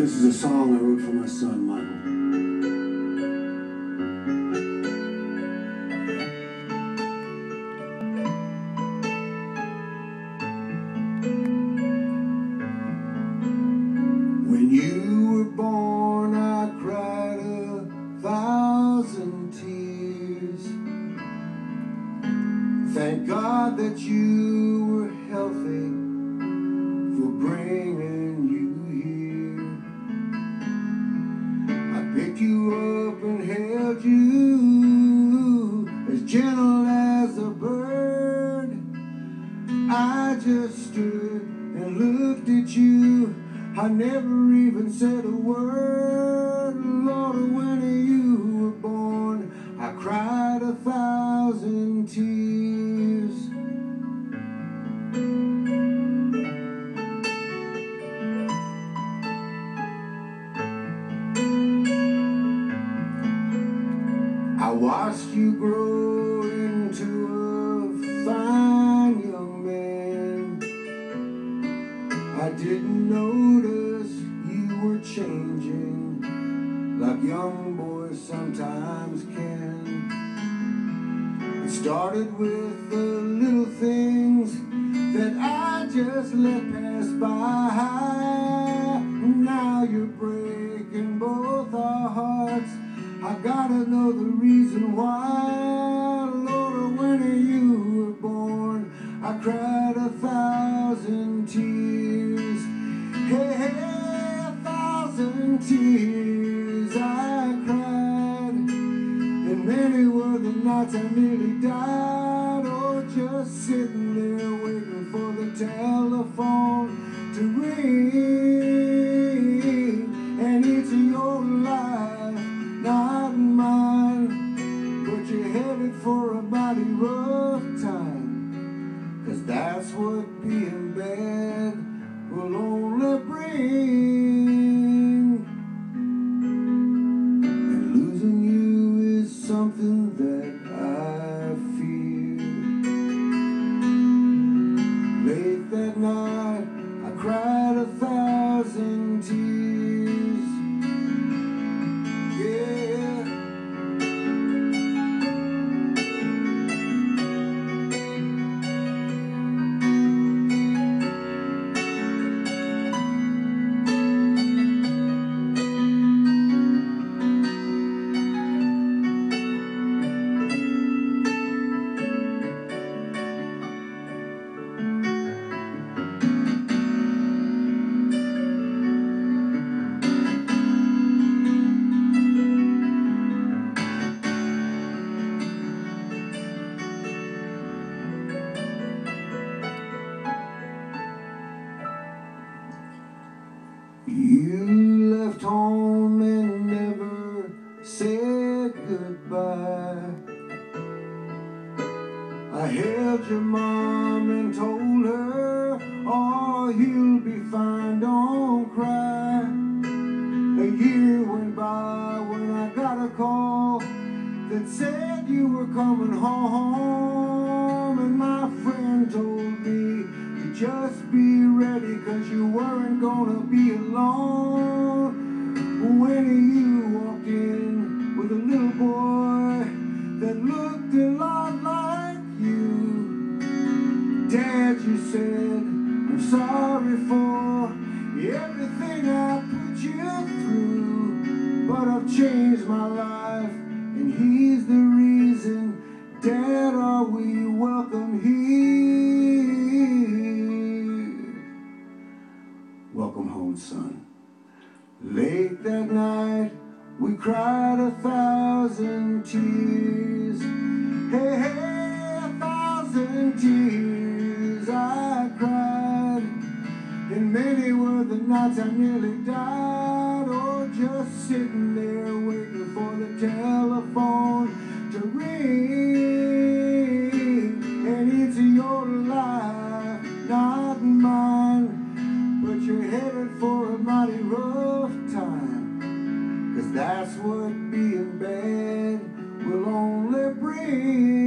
This is a song I wrote for my son, Michael. When you were born, I cried 1,000 tears. Thank God that you were healthy for bringing you here. I picked you up and held you as gentle as a bird. I just stood and looked at you. I never even said a word. Lord, when you were born, I cried 1,000 tears. I watched you grow into a fine young man. I didn't notice you were changing like young boys sometimes can. It started with the little things that I just let pass by. Now you're breaking both our hearts. I gotta know the reason why. Lord, when you were born, I cried 1,000 tears. Hey, hey, 1,000 tears I cried. And many were the nights I nearly died. Oh, just sitting there waiting for the telephone to ring. And it's your life, not mine, but you're headed for a mighty rough time. 'Cause that's what being bad will only bring. And losing you is something that I fear. Late that night, I cried 1,000 tears. Yeah. You left home and never said goodbye. I held your mom and told her, oh, you'll be fine, don't cry. A year went by when I got a call that said you were coming home. And my friend told me to just be ready, 'cause you weren't gonna be alone. When you walked in with a little boy that looked a lot like you, Dad, you said, I'm sorry for everything I put you through, but I've changed my life and he's the reason. Dad, are we welcome here? Welcome home, son. Late that night, we cried 1,000 tears. Hey, hey, 1,000 tears I cried. And many were the nights I nearly died. Oh, just sitting there waiting for the telephone to ring. And it's your life, not mine, but you're headed for a mighty rough time. 'Cause that's what being bad will only bring.